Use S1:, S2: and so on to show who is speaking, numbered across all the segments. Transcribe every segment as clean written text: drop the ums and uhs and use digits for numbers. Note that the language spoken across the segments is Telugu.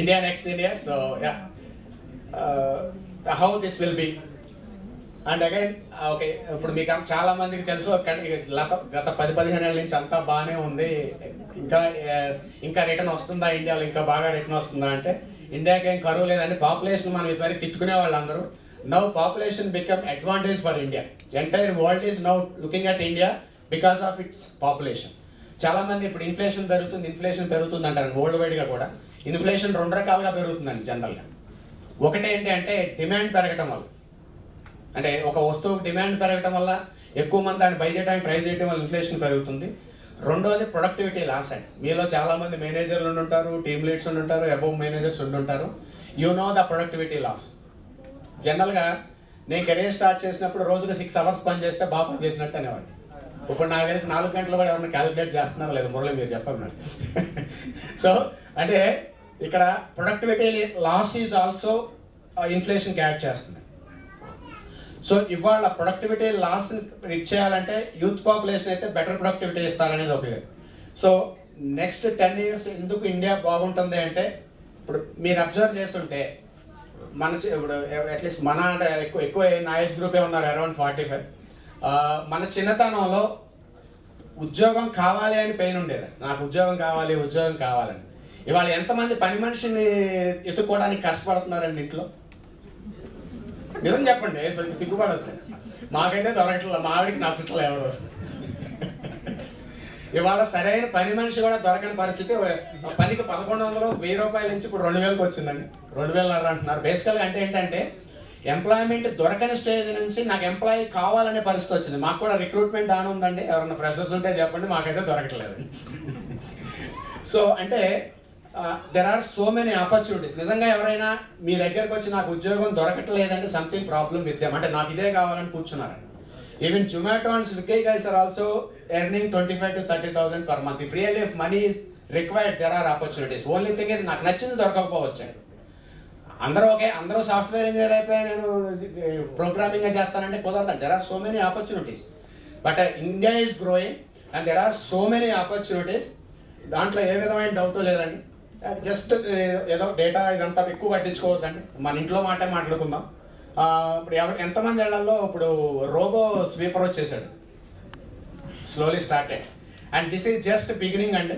S1: India next 10 years. So yeah, how this will be. And again okay, ఇప్పుడు మీకు చాలా మందికి తెలుసు గత 10-15 ఏళ్ళ నుంచి అంతా బాగానే ఉంది, ఇంకా రిటర్న్ వస్తుందా ఇండియాలో, ఇంకా బాగా రిటర్న్ వస్తుందా అంటే ఇండియాకి ఏం కరువు లేదండి. పాపులేషన్ మనం ఇదివరకు తిట్టుకునే వాళ్ళందరూ, now population become advantage for India. Entire world is now looking at India because of it's population. చాలా మంది ఇప్పుడు ఇన్ఫ్లేషన్ పెరుగుతుంది అంటారు. వరల్డ్ వైడ్గా కూడా ఇన్ఫ్లేషన్ 2 రకాలుగా పెరుగుతుందండి జనరల్గా. ఒకటి ఏంటి అంటే డిమాండ్ పెరగటం వల్ల, అంటే ఒక వస్తువుకు డిమాండ్ పెరగటం వల్ల ఎక్కువ మంది దాన్ని బై చేయడానికి ట్రై చేయడం వల్ల ఇన్ఫ్లేషన్ పెరుగుతుంది. రెండోది ప్రొడక్టివిటీ లాస్ అండి. మీలో చాలామంది మేనేజర్లు ఉంటారు, టీమ్ లీడ్స్ ఉంటారు, అబోవ్ మేనేజర్స్ ఉంటారు. You know the productivity loss. జనరల్గా నేను కెరీర్ స్టార్ట్ చేసినప్పుడు రోజుకి 6 hours పని చేస్తే బాగా పని చేసినట్టు అనేవాడు. ఇప్పుడు నాకు తెలిసి 4 గంటలు కూడా ఎవరైనా క్యాలిక్యులేట్ చేస్తున్నారో లేదు, మురళి మీరు చెప్పారు నాకు. సో అంటే ఇక్కడ ప్రొడక్టివిటీ లాస్ ఈజ్ ఆల్సో ఇన్ఫ్లేషన్కి యాడ్ చేస్తుంది. సో ఇవాళ ప్రొడక్టివిటీ లాస్ ఇచ్చేయాలంటే యూత్ పాపులేషన్ అయితే బెటర్ ప్రొడక్టివిటీ ఇస్తారనేది ఒక. సో నెక్స్ట్ 10 years ఎందుకు ఇండియా బాగుంటుంది అంటే, ఇప్పుడు మీరు అబ్జర్వ్ చేస్తుంటే ఇప్పుడు అట్లీస్ట్ మన అంటే ఎక్కువ నా ఏజ్ గ్రూపే ఉన్నారు, అరౌండ్ 45. మన చిన్నతనంలో ఉద్యోగం కావాలి అని పెయిన్ ఉండేది, నాకు ఉద్యోగం కావాలని. ఇవాళ ఎంతమంది పని మనిషిని ఎత్తుకోవడానికి కష్టపడుతున్నారండి ఇంట్లో? నిజం చెప్పండి, సిగ్గుపడద్దు. మాకైతే దొరకట్లేదు, మా ఆవిడికి నా చుట్టూ ఎవరు. ఇవాళ సరైన పని మనిషి కూడా దొరకని పరిస్థితి. పనికి 1100, 1000 రూపాయల నుంచి ఇప్పుడు 2000కి వచ్చిందండి, 2000 అంటున్నారు. బేసికల్గా అంటే ఏంటంటే ఎంప్లాయ్మెంట్ దొరకని స్టేజ్ నుంచి నాకు ఎంప్లాయీ కావాలనే పరిస్థితి వచ్చింది. మాకు కూడా రిక్రూట్మెంట్ ఆన్ ఉందండి, ఎవరైనా ఫ్రెషర్స్ ఉంటే చెప్పండి, మాకైతే దొరకట్లేదు. సో అంటే there are so many opportunities. నిజంగా ఎవరైనా మీ దగ్గరకు వచ్చి నాకు ఉద్యోగం దొరకట్లేదంటే సంథింగ్ ప్రాబ్లమ్ విత్ దెమ్, అంటే నాకు ఇదే కావాలని కూర్చున్నారండి. Even Zomato and Swiggy guys are also earning 25,000 to 30,000 per month. If really if money is required, there are opportunities. Only thing is నాకు నచ్చింది దొరకకపోవచ్చు. అందరూ సాఫ్ట్వేర్ ఇంజనీర్ అయిపోయి నేను ప్రోగ్రామింగ్ చేస్తానంటే కుదరదండి. There are so many opportunities. But India is growing and there are so many opportunities. దాంట్లో ఏ విధమైన డౌట్ లేదండి. జస్ట్ ఏదో డేటా ఇదంతా ఎక్కువ పట్టించుకోవద్దండి, మన ఇంట్లో మాట్లాడుకుందాం. ఇప్పుడు ఎంతమంది ఏళ్లలో ఇప్పుడు రోబో స్వీపర్ వచ్చేసాడు, slowly started. And this is just beginning అండి.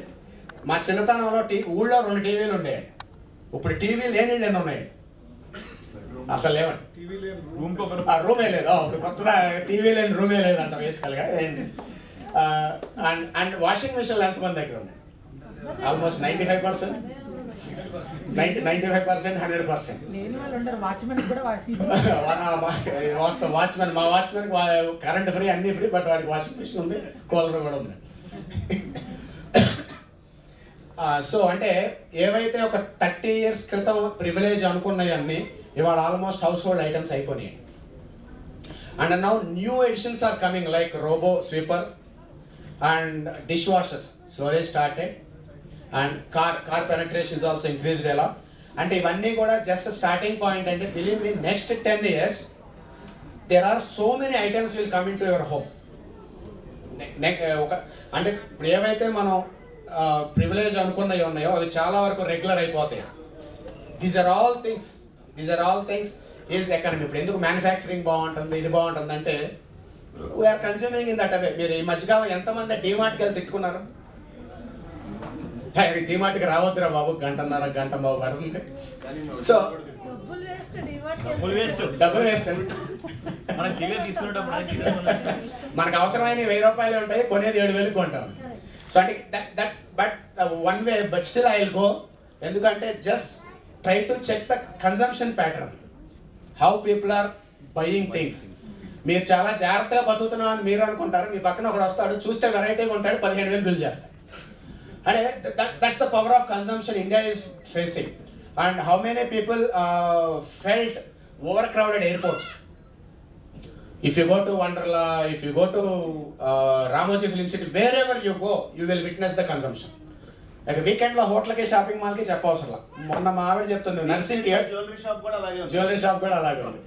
S1: మా చిన్నతనంలో ఊళ్ళో 2 టీవీలు ఉండేయండి, ఇప్పుడు టీవీ లేని ఎన్ని ఉన్నాయండి? అసలు లేవండి, రూమే లేదు. ఇప్పుడు కొత్తగా టీవీ లేని రూమే లేదంట బేసికల్గా. అండ్ వాషింగ్ మిషన్లు ఎంతమంది దగ్గర ఉన్నాయి? ఆల్మోస్ట్ 95%, 95%, 100%. వాచ్మెన్, మా వాచ్మెన్ కరెంట్ ఫ్రీ, అన్ని ఫ్రీ, బట్ వాడికి వాషింగ్ మిషన్ ఉంది, కూలర్ కూడా ఉంది. సో అంటే ఏవైతే ఒక 30 years క్రితం ప్రివిలేజ్ అనుకున్నాయన్నీ ఇవాళ ఆల్మోస్ట్ హౌస్ హోల్డ్ ఐటమ్స్ అయిపోయినాయి. And now new editions are coming like robo sweeper and dish washers slowly started. And car penetration is also increased ఎలా. అంటే ఇవన్నీ కూడా జస్ట్ స్టార్టింగ్ పాయింట్. అంటే believe me next 10 years there are so many items will come into your home. అంటే ఇప్పుడు ఏవైతే మనం ప్రివిలేజ్ అనుకున్నవి ఉన్నాయో అవి చాలా వరకు రెగ్యులర్ అయిపోతాయి. These are all things is economy. ఇప్పుడు ఎందుకు మ్యానుఫ్యాక్చరింగ్ బాగుంటుంది, ఇది బాగుంటుంది అంటే we are consuming in that away. మీరు ఈ మధ్యకాలం ఎంతమంది డీమార్ట్కి వెళ్ళి తిట్టుకున్నారు? డీమార్ట్కి రావద్దురా బాబు, గంట బాబు పడుతుంది. సో డబ్బులు వేస్ట్. మనకు అవసరమైన 1000 రూపాయలు ఉంటాయి, కొనేది 7,000 కొంటాం. సో అంటే that but one way, but still I will go. ఎందుకంటే just try to check the consumption pattern, how people are buying things. మీరు చాలా జాగ్రత్తగా బతుకుతున్నాం అని మీరు అనుకుంటారు, మీ పక్కన ఒకడు వస్తాడు, చూస్తే వెరైటీగా ఉంటాడు, 15,000 బిల్ చేస్తాడు. అంటే that's the power of consumption India is facing. And how many people felt over crowded airports. If you go to Wonderla, if you go to Ramoji Film City, wherever you go, you will witness the consumption. Like weekend lo hotel ki shopping mall ki చెప్పవసరం. మొన్న మా ఆవిడ చెప్తుంది నర్సింగ్ జ్యువెలరీ షాప్ కూడా అలాగే ఉంది.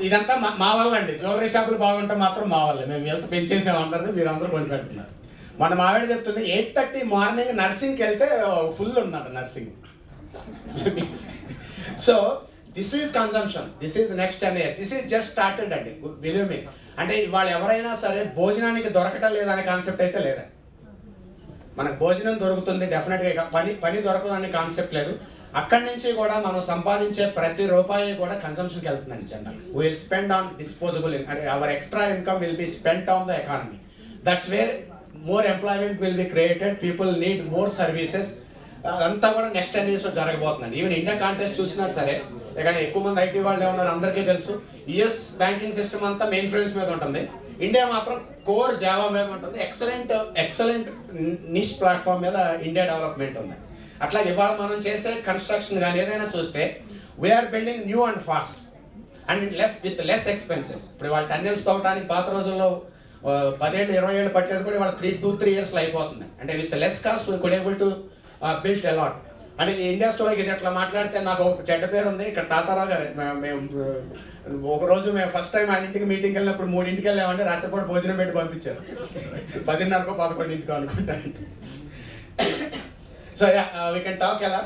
S1: ఇదంతా మా వల్ల అండి. జ్యువెలరీ షాపులు బాగుంటే మాత్రం మా వల్లే. మేము వెళ్తే పెంచేసాం అందరినీ, మీరు అందరూ కొని పెడుతున్నారు. మన మా ఆవిడ చెప్తుంది 8:30 మార్నింగ్ నర్సింగ్కి వెళ్తే ఫుల్ ఉందంట nursing. So this is consumption, this is next 10 years, this is just started అండి, బిలీవ్ మీ. అంటే ఇవాళ ఎవరైనా సరే భోజనానికి దొరకటం లేదనే కాన్సెప్ట్ అయితే లేదండి. మనకు భోజనం దొరుకుతుంది డెఫినెట్గా, పని దొరకదు అనే కాన్సెప్ట్ లేదు. అక్కడి నుంచి కూడా మనం సంపాదించే ప్రతి రూపాయి కూడా కన్సంప్షన్కి వెళ్తుందండి. General will spend on disposable, అంటే our extra income will be spent on the economy. That's where more employment will be created, people need more services. అంతా కూడా నెక్స్ట్ 10 years జరగబోతుందండి. ఈవెన్ ఇండియా కాంటెస్ట్ చూసినా సరే, ఇక్కడ ఎక్కువ మంది ఐటీ వాళ్ళు ఏమన్నారు అందరికీ తెలుసు. యుఎస్ బ్యాంకింగ్ సిస్టమ్ అంతా మెయిన్ ఫ్రేమ్స్ మీద ఉంటుంది, ఇండియా మాత్రం కోర్ జావా మీద ఉంటుంది. ఎక్సలెంట్ నిష్ ప్లాట్ఫామ్ మీద ఇండియా డెవలప్మెంట్ ఉంది. అట్లా ఇవాళ మనం చేసే కన్స్ట్రక్షన్ కానీ ఏదైనా చూస్తే we are building new and fast and with less expenses. ఇప్పుడు వాళ్ళ టన్నెల్స్ తవ్వడానికి పాత రోజుల్లో 10 ఏళ్ళు 20 ఏళ్ళు పట్టేది కూడా వాళ్ళ 2-3 years అయిపోతుంది. అంటే with less cost we could able to build a lot. అంటే ఇండియా స్టోరీకి ఇది అట్లా మాట్లాడితే నాకు ఒక చెడ్డ పేరు ఉంది. ఇక్కడ తాతారావు గారు, మేము ఒకరోజు మేము ఫస్ట్ టైం ఆయన ఇంటికి మీటింగ్కి వెళ్ళినప్పుడు 3 వెళ్ళామంటే రాత్రిపూట భోజనం పెట్టి పంపించారు, 10:30కో 11 అనుకుంటా. సో వీ కెన్ టాక్ ఎలా.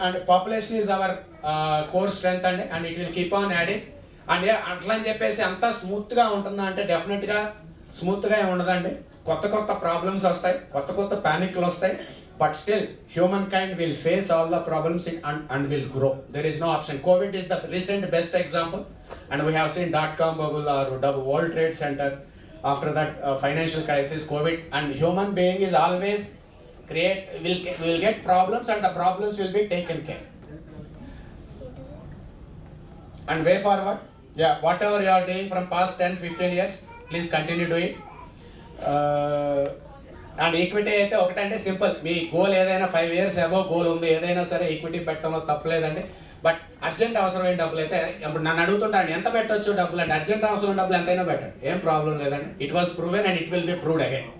S1: And population is our core strength అండి, and it will keep on adding. అండ్ అట్లా అని చెప్పేసి అంతా స్మూత్గా ఉంటుందా అంటే డెఫినెట్గా స్మూత్గా ఏమి ఉండదండి. కొత్త ప్రాబ్లమ్స్ వస్తాయి, కొత్త ప్యానిక్లు వస్తాయి. But still, humankind will face all the problems and will grow. There is no option. COVID is the recent best example, and we have seen .com bubble or World Trade Center. After that, financial crisis, COVID, and human being is always will get problems, and the problems will be taken care. And way forward, whatever you are doing from past 10-15 years, please continue doing it. And equity అయితే ఒకటంటే సింపుల్, మీ గోల్ ఏదైనా 5 years అబోవ్ గోల్ ఉంది, ఏదైనా సరే ఈక్విటీ పెట్టడంలో తప్పలేదండి. బట్ అర్జెంట్ అవసరమైన డబ్బులు అయితే ఇప్పుడు నన్ను అడుగుతుంటాను ఎంత పెట్టొచ్చు డబ్బులు అంటే, అర్జెంట్ అవసరం డబ్బులు ఎంతైనా పెట్టండి, ఏం ప్రాబ్లం లేదండి. It was proven and it will be proved again.